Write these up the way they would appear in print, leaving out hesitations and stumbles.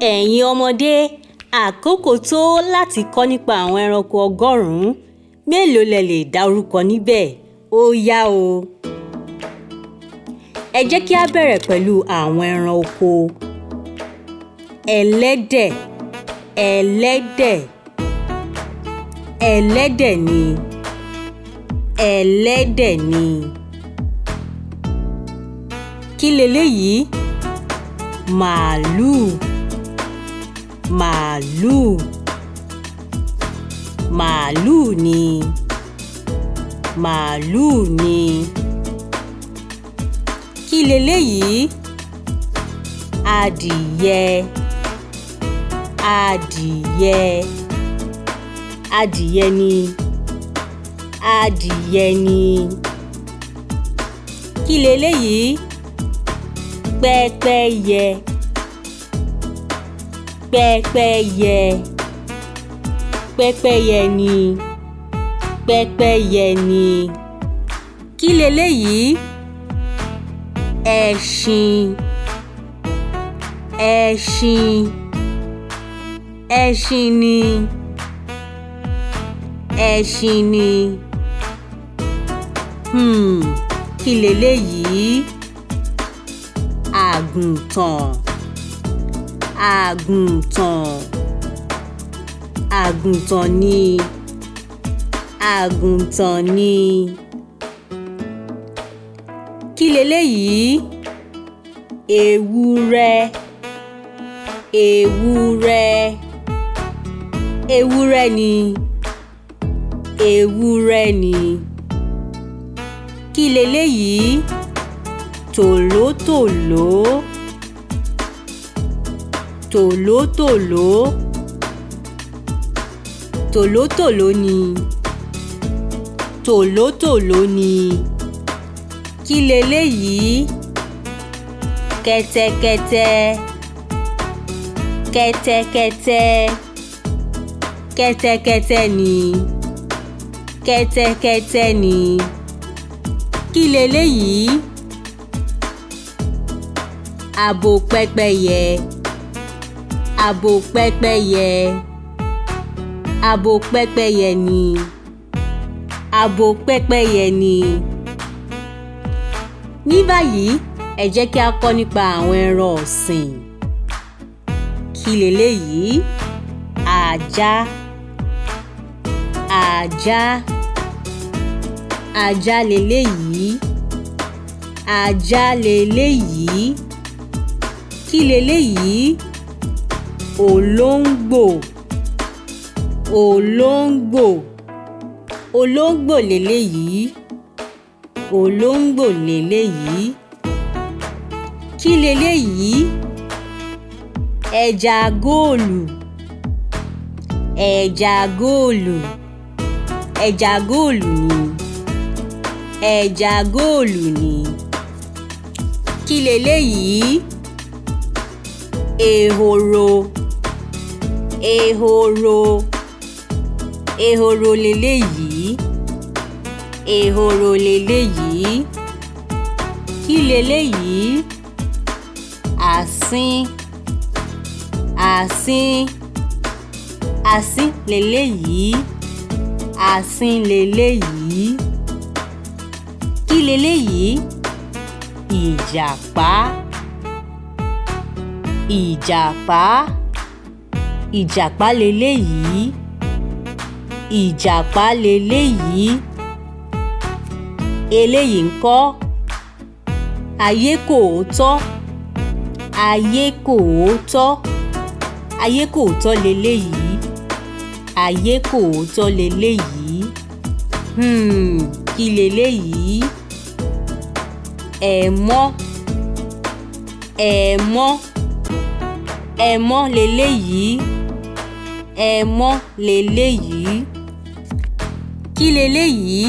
Ẹ̀yin ọmọdé, àkókò tó láti kọ́ nípa àwọn ẹranko 100. Mélòó lẹ lè dárúkọ níbẹ̀? Ó yá o. Ẹ jẹ́ kí a bẹ̀rẹ̀ pẹ̀lú àwọn ẹranko. Ẹlẹ́dẹ̀. Ẹlẹ́dẹ̀. Ẹlẹ́dẹ̀ ni. Ẹlẹ́dẹ̀ ni. Kí leléyìí? Màálù. Màálù. Màálù ni. Màálù ni. Kí leléyìí? Adìyẹ. Adìyẹ. Adìyẹ ni. Adìyẹ ni. Kí leléyìí? Pẹ́pẹ́yẹ. Pẹ́pẹ́yẹ. Pẹ́pẹ́yẹ ni. Pẹ́pẹ́yẹ ni. Kí leléyìí? Ẹṣin. Ẹṣin. Ẹṣin ni. Ẹṣin ni. Kí leléyìí? Àgùntàn. Àgùntàn. Àgùntàn ni. Àgùntàn ni. Kí leléyìí? Ewúrẹ́. Ewúrẹ́. Ewúrẹ́ ni. Ewúrẹ́ ni. Kí leléyìí? Tòlótòló. Tòlótòló. Tòlótòló ni. Tòlótòló ni. Kí leléyìí? Kẹ́tẹ́kẹ́tẹ́. Kẹ́tẹ́kẹ́tẹ́. Kẹ́tẹ́kẹ́tẹ́ ni. Kẹ́tẹ́kẹ́tẹ́ ni. Kí leléyìí? Abo pẹ́pẹ́yẹ. Abo pẹ́pẹ́yẹ. Abo pẹ́pẹ́yẹ ni. Abo pẹ́pẹ́yẹ ni. Ní báyìí, ẹ jẹ́ kí a kọ́ nípa àwọn ẹran ọ̀sìn. Kí leléyìí? Ajá. Ajá. Ajá leléyìí. Ajá leléyìí. Kí leléyìí? Olóńgbò. Olóńgbò. Olóńgbò leléyìí. Olóńgbò leléyìí. Kí leléyìí? Ẹja góòlù. Ẹja góòlù. Ẹja góòlù ni. Ẹja góòlù ni. Kí leléyìí? Ehoro. Ehoro. Ehoro leléyìí. Ehoro leléyìí. Kí leléyìí? Asín. Asín. Asín leléyìí. Asín leléyìí. Kí leléyìí? Ìjàpá. Ìjàpá. Ìjàpá leléyìí. Ìjàpá leléyìí. Eléyìí ńkọ́? Ayékòótọ́. Ayékòótọ́. Ayékòótọ́ leléyìí. Ayékòótọ́ leléyìí. Kí leléyìí? Ẹ̀mọ́. Ẹ̀mọ́. Ẹ̀mọ́ leléyìí. Ẹ̀mọ́ leléyìí. Kí leléyìí?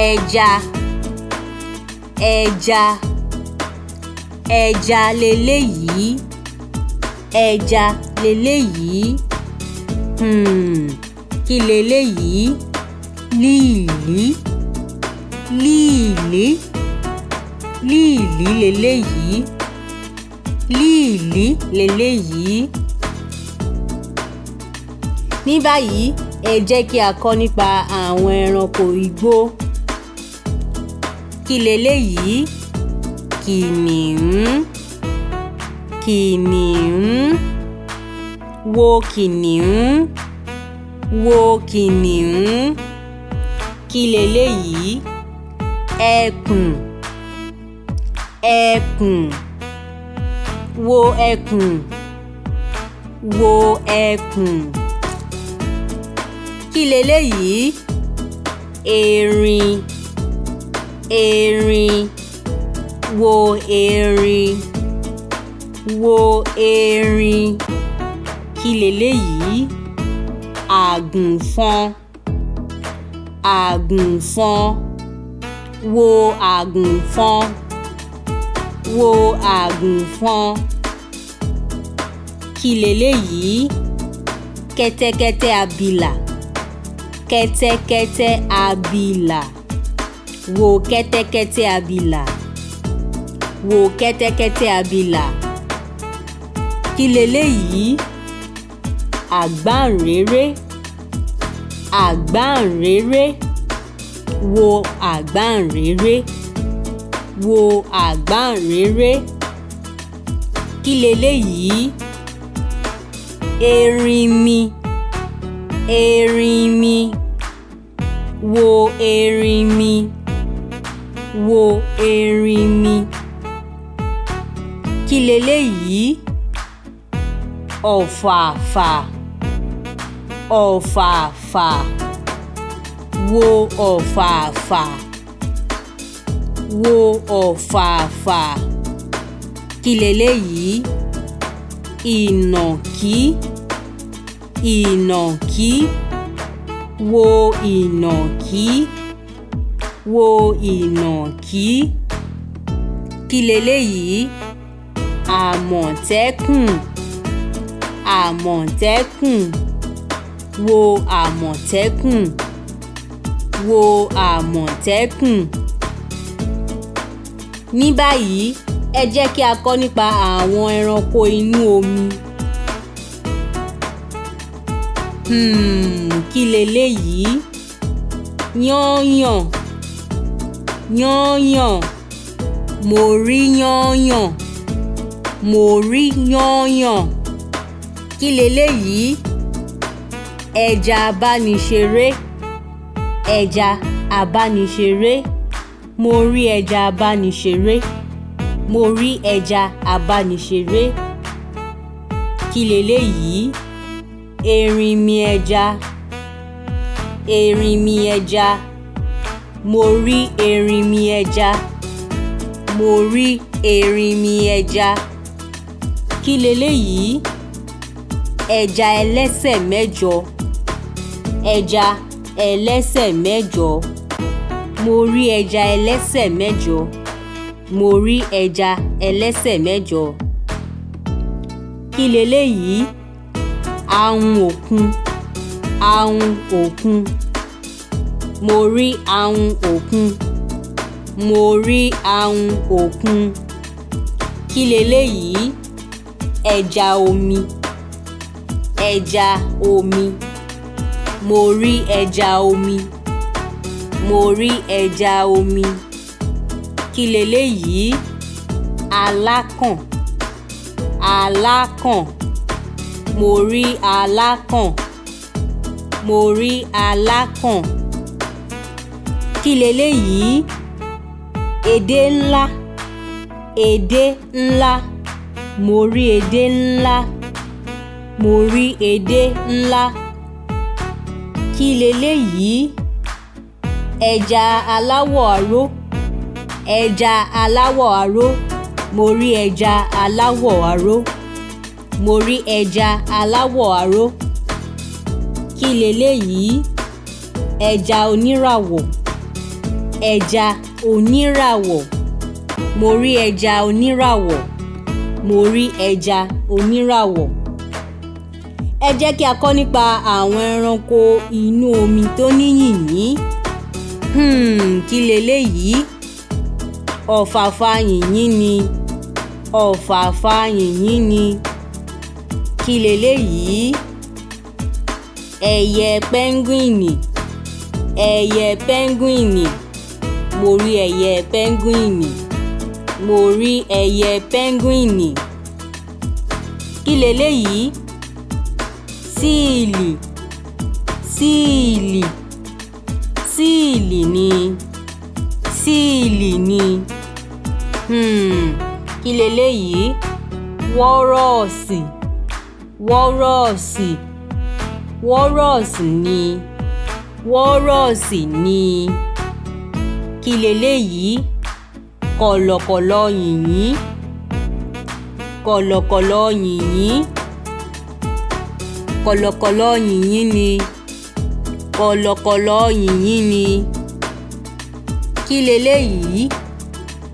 Ẹja. Ẹja. Ẹja leléyìí. Ẹja leléyìí. Kí leléyìí? Líìlí. Líìlí. Líìlí leléyìí. líìlí leléyìí. Ní báyìí ẹ jẹ́ kí a kọ́ nípa àwọn ẹranko igbó. Kí leléyìí? Kìnìún. Kìnìún. Wo kìnìún. Wo kìnìún. Kí leléyìí? Ẹkùn. Ẹkùn. Wo ẹkùn. Wo ẹkùn. Kí leléyìí? Erin. Erin. Wo erin. Wo erin. Kí leléyìí? Àgùnfọn. Àgùnfọn. Wo àgùnfọn. Wo àgùnfọn. Kí leléyìí? Kẹ́tẹ́kẹ́tẹ́ abilà. Kẹ́tẹ́kẹ́tẹ́ abilà. Wo kẹ́tẹ́kẹ́tẹ́ abilà. Wo kẹ́tẹ́kẹ́tẹ́ abilà. Kí leléyìí? Àgbáǹréré. Àgbáǹréré. Wo àgbáǹréré. Wo àgbáǹréré. Kí leléyìí? Erinmi. Erinmi. Wo erinmi. Wo erinmi. Kí leléyìí? Ọ̀fàfà. Ọ̀fàfà. Wo ọ̀fàfà. Wo ọ̀fàfà. Kí leléyìí? Ìnàkí. Ìnàkí. Wo ìnàkí. Wo ìnàkí. Kí leléyìí? Àmọ̀tẹ́kùn. Àmọ̀tẹ́kùn. Wo àmọ̀tẹ́kùn. Wo àmọ̀tẹ́kùn. Ní báyìí ẹ jẹ́ kí a kọ́ nípa àwọn ẹranko inú omi. Kí leléyìí? Yányàn. Yányàn. Mo rí yányàn. Mo rí yányàn. Kí leléyìí? Ẹja abániṣeré. Ẹja abániṣeré. Mo rí ẹja abániṣeré. Mo rí ẹja abániṣeré. Kí leléyìí? Erinmi ẹja. Erinmi ẹja. Mo rí erinmi ẹja. Mo rí erinmi ẹja. Kí leléyìí? Ẹja ẹlẹ́sẹ̀ mẹ́jọ. Ẹja ẹlẹ́sẹ̀ mẹ́jọ. Mo rí ẹja ẹlẹ́sẹ̀ mẹ́jọ. Mo rí ẹja ẹlẹ́sẹ̀ mẹ́jọ. Kí leléyìí? Ahun òkun. Ahun òkun. Mo rí ahun òkun. Mo rí ahun òkun. Kí leléyìí? Ẹja omi. Ẹja omi. Mo rí ẹja omi. Mo rí ẹja omi. Kí leléyìí? Alákàn. Alákàn. Mo rí alákàn. Mo rí alákàn. Kí leléyìí? Edé ńlá. Edé ńlá. Mo rí edé ńlá. Mo rí edé ńlá. Kí leléyìí? Ẹja aláwọ̀ aró. Ẹja aláwọ̀ aró. Mo rí ẹja aláwọ̀ aró. Mo rí ẹja aláwọ̀ aró. Kí leléyìí? Ẹja oníràwọ̀. Ẹja oníràwọ̀. Mo rí ẹja oníràwọ̀. Mo rí ẹja oníràwọ̀. Ẹ jẹ́ kí a kọ́ nípa àwọn ẹranko inú omi tó ní yìnyín. Kí leléyìí? Ọ̀fàfà yìnyín ni. ọ̀fàfà yìnyín ni. Kí leléyìí? Ẹyẹ pẹ́ngúìnì. Ẹyẹ pẹ́ngúìnì. Mo rí ẹyẹ pẹ́ngúìnì. Mo rí ẹyẹ pẹ́ngúìnì. Kí leléyìí? Síìlì. Síìlì. Síìlì ni. Síìlì ni. Kí leléyìí? Wọ́rọ́ọ̀sì. Wọ́rọ́ọ̀sì. Wọ́rọ́ọ̀sì ni. Wọ́rọ́ọ̀sì ni. Kí leléyìí? Kọ̀lọ̀kọ̀lọ̀ yìnyín. Kọ̀lọ̀kọ̀lọ̀ yìnyín. Kọ̀lọ̀kọ̀lọ̀ yìnyín ni. Kọ̀lọ̀kọ̀lọ̀ yìnyín ni. Kí leléyìí?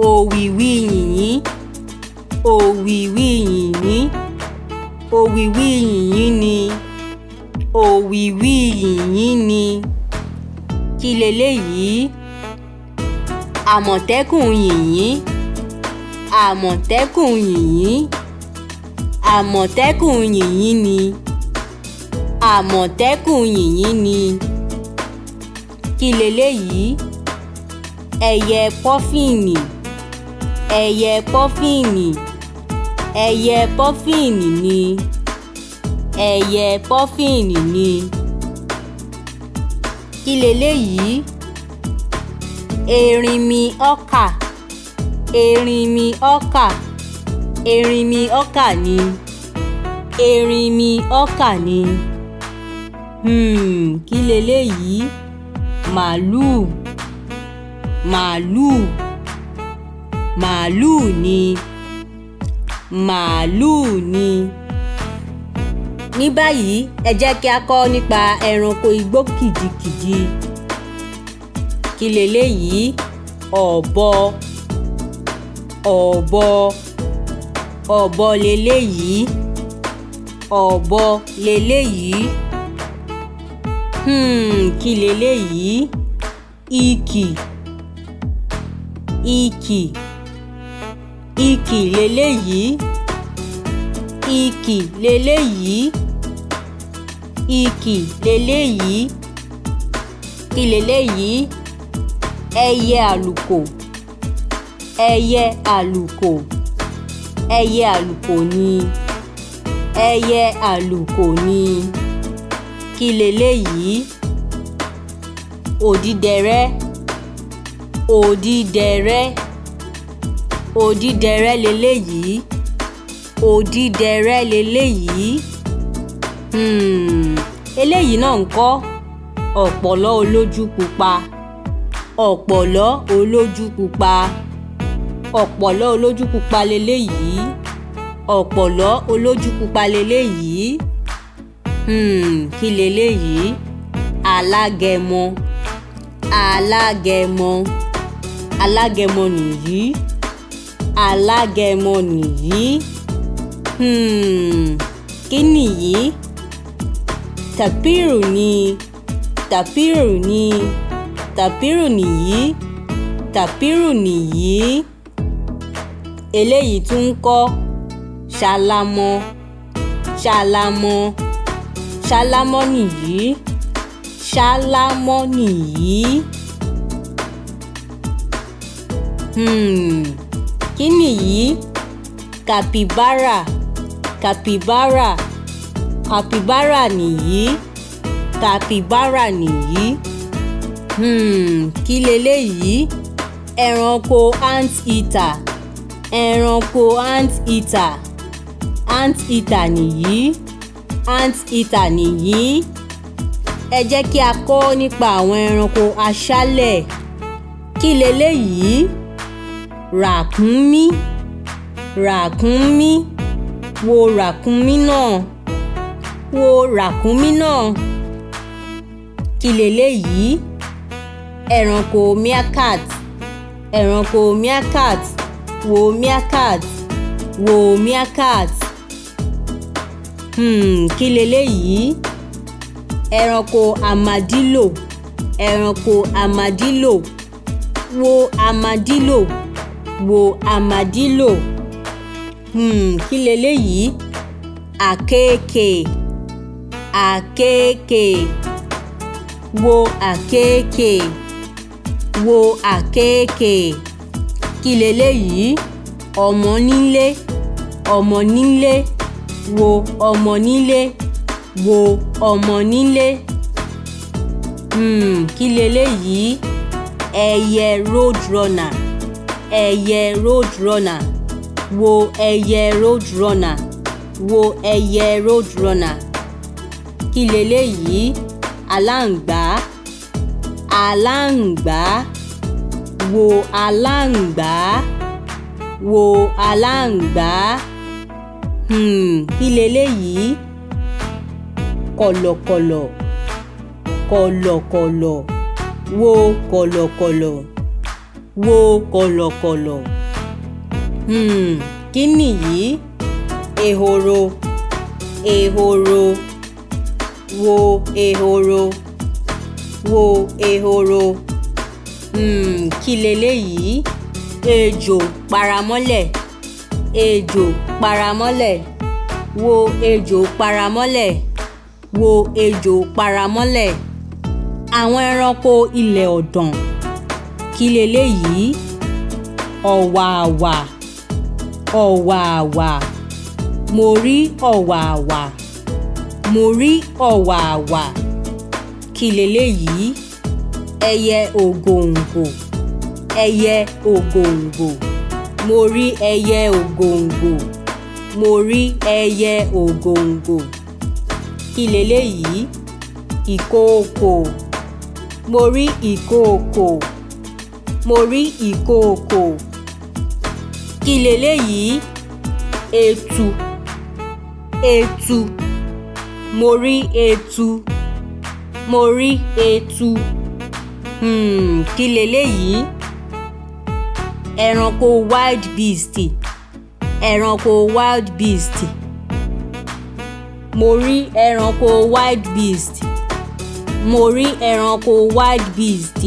Òwìwí yìnyín. Òwìwí yìnyín. Òwìwí yìnyín ni. Òwìwí yìnyín ni. Kí leléyìí? Àmọ̀tẹ́kùn yìnyín. Àmọ̀tẹ́kùn yìnyín. Àmọ̀tẹ́kùn yìnyín ni. Àmọ̀tẹ́kùn yìnyín ni. Kí leléyìí? Ẹyẹ pọ́fìnì. Ẹyẹ pọ́fìnì. Ẹyẹ pọ́fìnì ni. Ẹyẹ pọ́fìnì ni. Kí leléyìí? Erinmi ọkà. Erinmi ọkà. Erinmi ọkà ni. Erinmi ọkà ni. Kí leléyìí? Màlúù. Màlúù. Màlúù ni. Màlúù ni. Ní báyìí ẹ jẹ́ kí a kọ́ nípa ẹranko igbó kìjikìji. Kí leléyìí? Ọ̀bọ. Ọ̀bọ. Ọ̀bọ leléyìí. Ọ̀bọ leléyìí. Kí leléyìí? Ikì. Ikì. Ikì leléyìí. Ikì leléyìí. Ikì leléyìí. Kí leléyìí? Ẹyẹ àlùkò. Ẹyẹ àlùkò. Ẹyẹ àlùkò ni. Ẹyẹ àlùkò ni. Kí leléyìí? Òdídẹrẹ́. Òdídẹrẹ́. Òdídẹrẹ́ leléyìí. Òdídẹrẹ́ leléyìí. Eléyìí náà ńkọ́? Ọ̀pọ̀lọ́ olójú pupa. Ọ̀pọ̀lọ́ olójú pupa. Ọ̀pọ̀lọ́ olójú pupa leléyìí. Ọ̀pọ̀lọ́ olójú pupa leléyìí. Kí leléyìí? Alágẹmọ. Alágẹmọ. Alágẹmọ nìyí. Alágẹmọ nìyí. Kí nìyí? Tàpírù ni. Tàpírù ni. Tàpírù nìyí. Tàpírù nìyí. Eléyìí tún ńkọ́? Ṣálámọ. Ṣálámọ. Ṣálámọ nìyí. Ṣálámọ nìyí. Kí nìyí? Kàpìbárà. Kàpìbárà. Kàpìbárà nìyí. Kàpìbárà nìyí. Kí leléyìí? Ẹranko ant-eater. Ẹranko ant-eater. Ant-eater nìyí. Ant-eater nìyí. Ẹ jẹ́ kí a kọ́ nípa àwọn ẹranko aṣálẹ̀. Kí leléyìí? Ràkúnmí. Ràkúnmí. Wo ràkúnmí náà. Wo ràkúnmí náà. Kí leléyìí? Ẹranko meerkat. Ẹranko meerkat. Wo meerkat. Wo meerkat. Kí leléyìí? Ẹranko armadillo. Ẹranko armadillo. Wo armadillo. Wo armadillo. Kí leléyìí? Àkéèké. Àkéèké. Wo àkéèké. Wo àkéèké. Kí leléyìí? Ọmọ nílé. Ọmọ nílé. Wo ọmọ nílé. Wo ọmọ nílé. Kí leléyìí? Ẹyẹ roadrunner. Ẹyẹ roadrunner. Wo ẹyẹ roadrunner. Wo ẹyẹ roadrunner. Kí leléyìí? Aláǹgbá. Aláǹgbá. Wo aláǹgbá. Wo aláǹgbá. Kí leléyìí? Kọ̀lọ̀kọ̀lọ̀. Kọ̀lọ̀kọ̀lọ̀. Wo kọ̀lọ̀kọ̀lọ̀. Wo kọ̀lọ̀kọ̀lọ̀. Kí nìyí? Ehoro. Ehoro. Wo ehoro. Wo ehoro. Kí leléyìí? Ejò paramọ́lẹ̀. Ejò paramọ́lẹ̀. Wo ejò paramọ́lẹ̀. Wo ejò paramọ́lẹ̀. Àwọn ẹranko ilẹ̀ ọ̀dàn. Kí leléyìí? Ọ̀wàwà. Ọ̀wàwà. Mo rí ọ̀wàwà. Mo rí ọ̀wàwà. Kí leléyìí? Ẹyẹ ògòǹgò. Ẹyẹ ògòǹgò. Mo rí ẹyẹ ògòǹgò. Mo rí ẹyẹ ògòǹgò. Kí leléyìí? Ìkookò. Mo rí ìkookò. Mo rí ìkookò. Kí leléyìí? Etu. Etu. Mo rí etu. Mo rí etu. Kí leléyìí? Ẹranko wild beast. Ẹranko wild beast. Mo rí ẹranko wild beast. Mo rí ẹranko wild beast.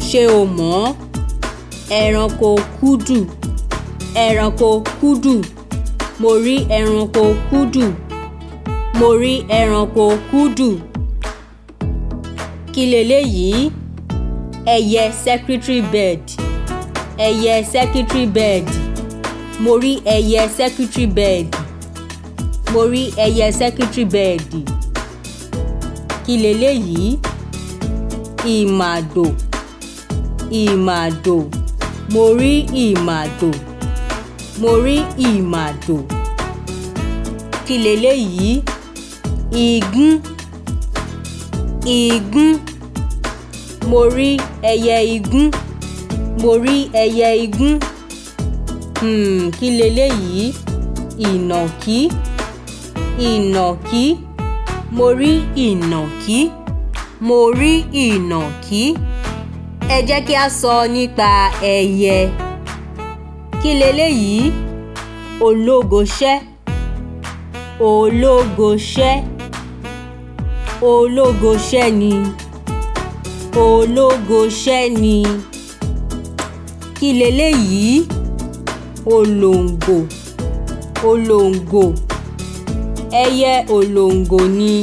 Ṣé o mọ̀? Ẹranko kúdù. Ẹranko kúdù. Mo rí ẹranko kúdù. Mo rí ẹranko kúdù. Kí leléyìí? Ẹyẹ secretary bird. Ẹyẹ secretary bird. Mo rí ẹyẹ secretary bird. Mo rí ẹyẹ secretary bird. Kí leléyìí? Ìmàdò. Ìmàdò. Mo rí ìmàdò. Mo rí ìmàdò. Kí leléyìí? Igún. Igún. Mo rí ẹyẹ igún. Mo rí ẹyẹ igún. Kí leléyìí? Ìnàkí. Ìnàkí. Mo rí ìnàkí. Mo rí ìnàkí. Ẹ jẹ́ kí a sọ nípa ẹyẹ. Kí leléyìí? Ológoṣẹ́. Ológoṣẹ́. Ológoṣẹ́ ni. Ológoṣẹ́ ni. Kí leléyìí? Olóǹgbò. Olóǹgbò. Ẹyẹ olóǹgbò ni.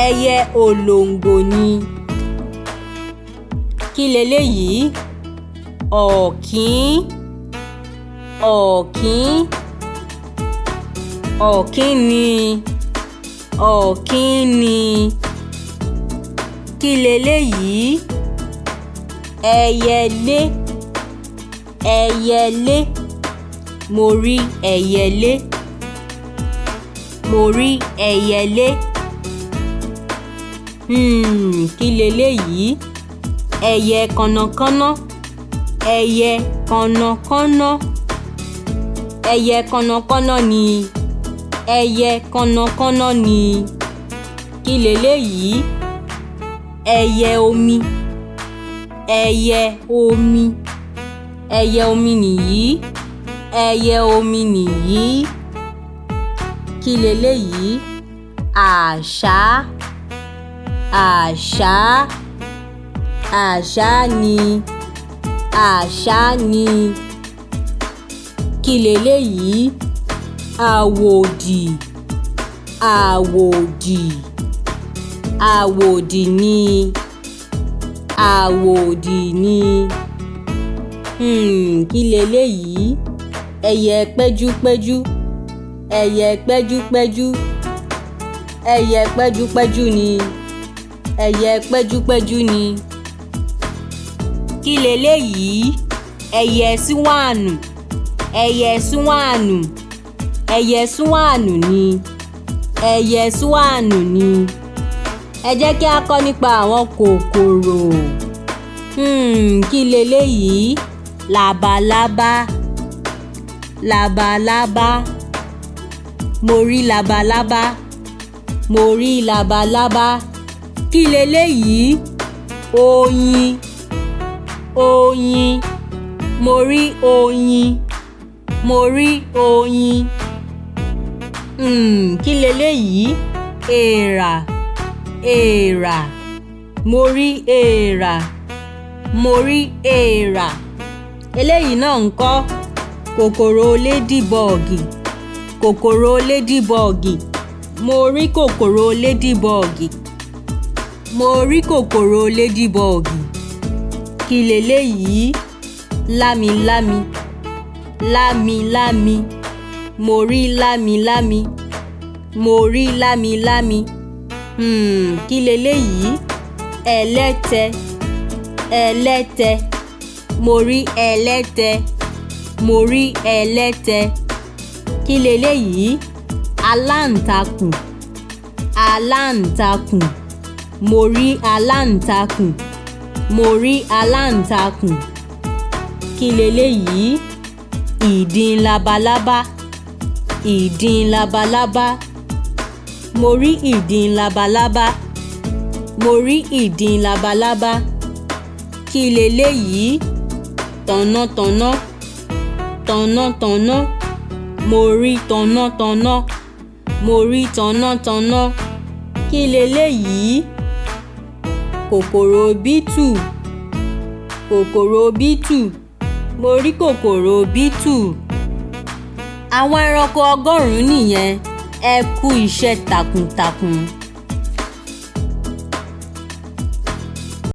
Ẹyẹ olóǹgbò ni. Kí leléyìí? Ọ̀kín. Ọ̀kín. Ọ̀kín ni. Ọ̀kín ni. Kí leléyìí? Ẹyẹlé. Ẹyẹlé. Mo rí ẹyẹlé. Mo rí ẹyẹlé. Kí leléyìí? Ẹyẹ kànnàkánná. Ẹyẹ kànnàkánná. Ẹyẹ kànnàkánná ni. Ẹyẹ kànnàkánná ni. Kí leléyìí? Ẹyẹ omi. Ẹyẹ omi. Ẹyẹ omi nìyí. Ẹyẹ omi nìyí. Kí leléyìí? Àṣá. Àṣá. Àṣá ni. Àṣá ni. Kí leléyìí? Àwòdì. Àwòdì. Àwòdì ni. Àwòdì ni. Kí leléyìí? Ẹyẹ pẹ́júpẹ́jú. Ẹyẹ pẹ́júpẹ́jú. Ẹyẹ pẹ́júpẹ́jú ni. Ẹyẹ pẹ́júpẹ́jú ni. Kí leléyìí? Ẹyẹ súwànù. Ẹyẹ súwànù. Ẹyẹ súwànù ni. Ẹyẹ súwànù ni. Ẹ jẹ́ kí a kọ́ nípa àwọn kòkòrò. Kí leléyìí? Labalábá. Labalábá. Mo rí labalábá. Mo rí labalábá. Kí leléyìí? Oyin. Oyin. Mo rí oyin. Mo rí oyin. Kí leléyìí? Èèrà. Èèrà. Mo rí èèrà. Mo rí èèrà. Eléyìí náà ńkọ́? Kòkòrò ladybug. Kòkòrò ladybug. Mo rí kòkòrò ladybug. Mo rí kòkòrò ladybug. Kí leléyìí? Lámilámi. Lámilámi. Mo rí lámilámi. Mo rí lámilámi. Kí leléyìí? Ẹlẹ́tẹ. Ẹlẹ́tẹ. Mo rí ẹlẹ́tẹ. Mo rí ẹlẹ́tẹ. Kí leléyìí? Aláǹtakùn. Aláǹtakùn. Mo rí aláǹtakùn. Mo rí aláǹtakùn. Kí leléyìí? Ìdin labalábá. Ìdin labalábá. Mo rí ìdin labalábá. Mo rí ìdin labalábá. Kí leléyìí? Tọ̀nàtọ̀nà. Tọ̀nàtọ̀nà. Mo rí tọ̀nàtọ̀nà. Mo rí tọ̀nàtọ̀nà. Kí leléyìí? Kòkòrò bítù. Kòkòrò bítù. Mo rí kòkòrò bítù. Àwọn ẹranko 100 nìyẹn. Ẹ kú iṣẹ́ takuntakun.